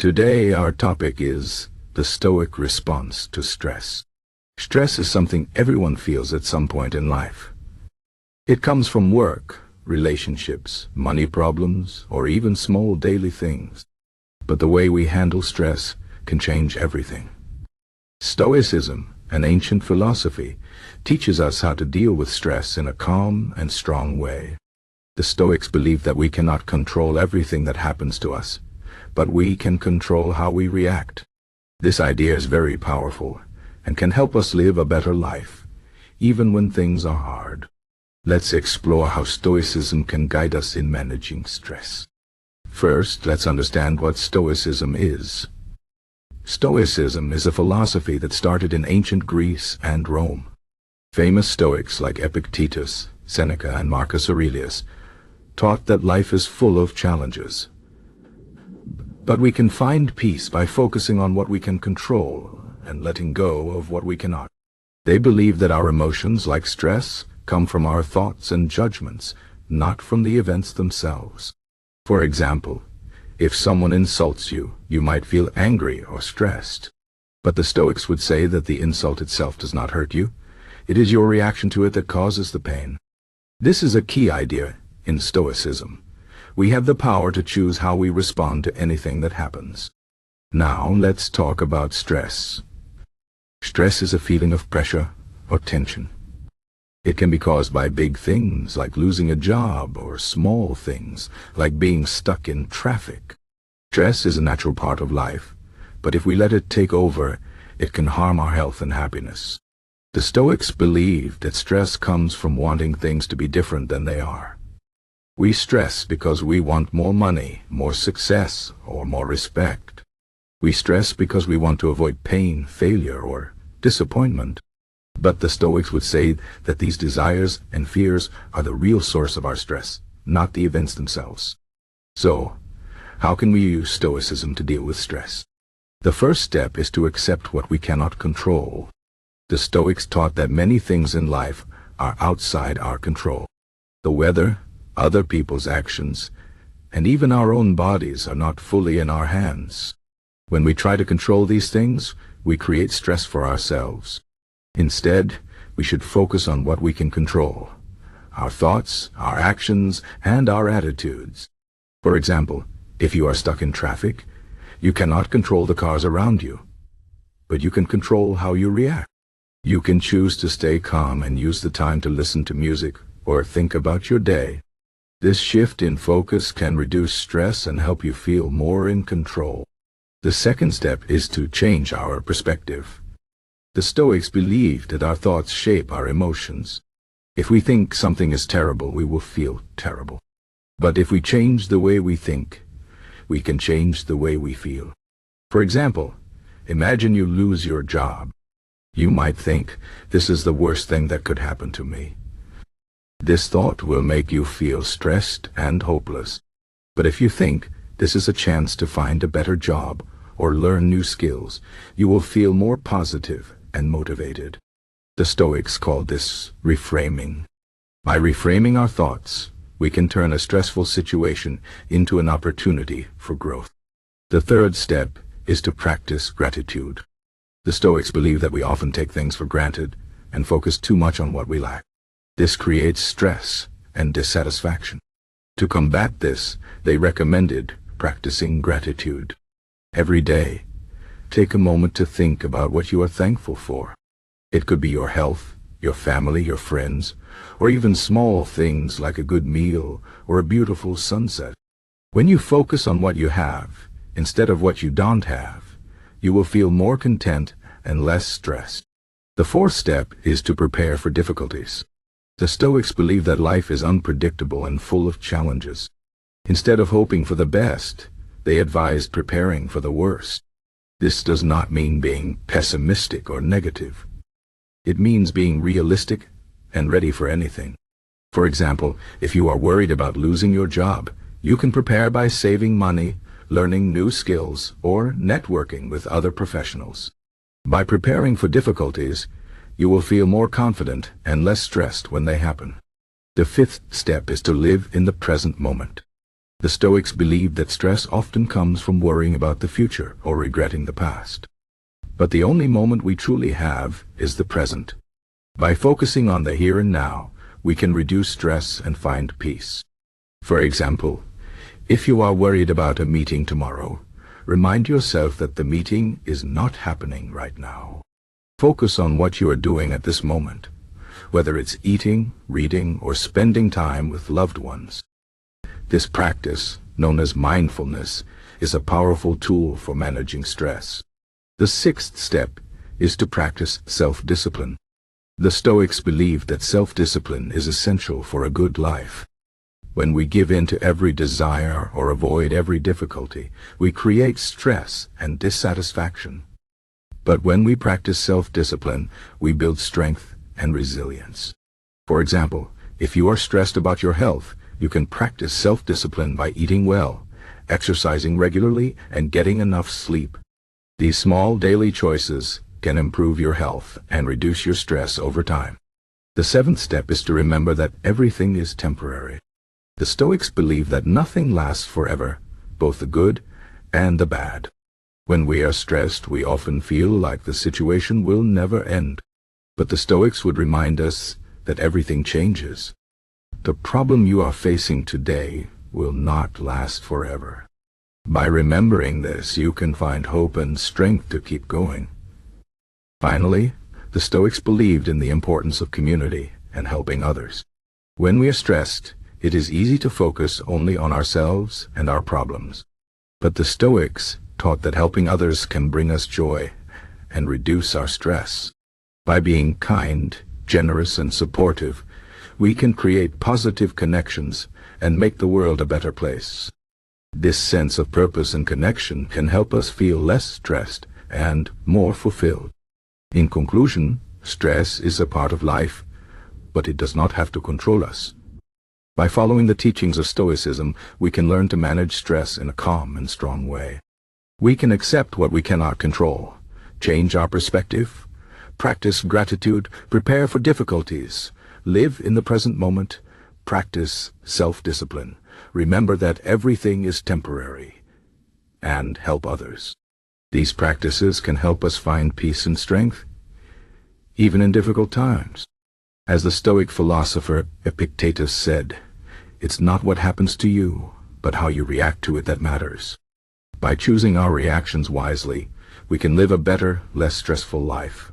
Today our topic is the Stoic response to stress. Stress is something everyone feels at some point in life. It comes from work, relationships, money problems, or even small daily things. But the way we handle stress can change everything. Stoicism, an ancient philosophy, teaches us how to deal with stress in a calm and strong way. The Stoics believe that we cannot control everything that happens to us, but we can control how we react. This idea is very powerful and can help us live a better life, even when things are hard. Let's explore how Stoicism can guide us in managing stress. First, let's understand what Stoicism is. Stoicism is a philosophy that started in ancient Greece and Rome. Famous Stoics like Epictetus, Seneca, and Marcus Aurelius taught that life is full of challenges. But we can find peace by focusing on what we can control and letting go of what we cannot. They believe that our emotions, like stress, come from our thoughts and judgments, not from the events themselves. For example, if someone insults you, you might feel angry or stressed. But the Stoics would say that the insult itself does not hurt you. It is your reaction to it that causes the pain. This is a key idea in Stoicism. We have the power to choose how we respond to anything that happens. Now let's talk about stress. Stress is a feeling of pressure or tension. It can be caused by big things like losing a job or small things like being stuck in traffic. Stress is a natural part of life, but if we let it take over, it can harm our health and happiness. The Stoics believe that stress comes from wanting things to be different than they are. We stress because we want more money, more success, or more respect. We stress because we want to avoid pain, failure, or disappointment. But the Stoics would say that these desires and fears are the real source of our stress, not the events themselves. So, how can we use Stoicism to deal with stress? The first step is to accept what we cannot control. The Stoics taught that many things in life are outside our control. The weather, other people's actions, and even our own bodies are not fully in our hands. When we try to control these things, we create stress for ourselves. Instead, we should focus on what we can control: our thoughts, our actions, and our attitudes. For example, if you are stuck in traffic, you cannot control the cars around you, but you can control how you react. You can choose to stay calm and use the time to listen to music or think about your day. This shift in focus can reduce stress and help you feel more in control. The second step is to change our perspective. The Stoics believe that our thoughts shape our emotions. If we think something is terrible, we will feel terrible. But if we change the way we think, we can change the way we feel. For example, imagine you lose your job. You might think, "This is the worst thing that could happen to me." This thought will make you feel stressed and hopeless. But if you think, "This is a chance to find a better job or learn new skills," you will feel more positive and motivated. The Stoics call this reframing. By reframing our thoughts, we can turn a stressful situation into an opportunity for growth. The third step is to practice gratitude. The Stoics believe that we often take things for granted and focus too much on what we lack. This creates stress and dissatisfaction. To combat this, they recommended practicing gratitude. Every day, take a moment to think about what you are thankful for. It could be your health, your family, your friends, or even small things like a good meal or a beautiful sunset. When you focus on what you have, instead of what you don't have, you will feel more content and less stressed. The fourth step is to prepare for difficulties. The Stoics believe that life is unpredictable and full of challenges. Instead of hoping for the best, they advised preparing for the worst. This does not mean being pessimistic or negative. It means being realistic and ready for anything. For example, if you are worried about losing your job, you can prepare by saving money, learning new skills, or networking with other professionals. By preparing for difficulties, you will feel more confident and less stressed when they happen. The fifth step is to live in the present moment. The Stoics believed that stress often comes from worrying about the future or regretting the past. But the only moment we truly have is the present. By focusing on the here and now, we can reduce stress and find peace. For example, if you are worried about a meeting tomorrow, remind yourself that the meeting is not happening right now. Focus on what you are doing at this moment, whether it's eating, reading, or spending time with loved ones. This practice, known as mindfulness, is a powerful tool for managing stress. The sixth step is to practice self-discipline. The Stoics believed that self-discipline is essential for a good life. When we give in to every desire or avoid every difficulty, we create stress and dissatisfaction. But when we practice self-discipline, we build strength and resilience. For example, if you are stressed about your health, you can practice self-discipline by eating well, exercising regularly, and getting enough sleep. These small daily choices can improve your health and reduce your stress over time. The seventh step is to remember that everything is temporary. The Stoics believe that nothing lasts forever, both the good and the bad. When we are stressed, we often feel like the situation will never end. But the Stoics would remind us that everything changes. The problem you are facing today will not last forever. By remembering this, you can find hope and strength to keep going. Finally, the Stoics believed in the importance of community and helping others. When we are stressed, it is easy to focus only on ourselves and our problems. But the Stoics taught that helping others can bring us joy and reduce our stress. By being kind, generous, and supportive, we can create positive connections and make the world a better place. This sense of purpose and connection can help us feel less stressed and more fulfilled. In conclusion, stress is a part of life, but it does not have to control us. By following the teachings of Stoicism, we can learn to manage stress in a calm and strong way. We can accept what we cannot control, change our perspective, practice gratitude, prepare for difficulties, live in the present moment, practice self-discipline, remember that everything is temporary, and help others. These practices can help us find peace and strength, even in difficult times. As the Stoic philosopher Epictetus said, "It's not what happens to you, but how you react to it that matters." By choosing our reactions wisely, we can live a better, less stressful life.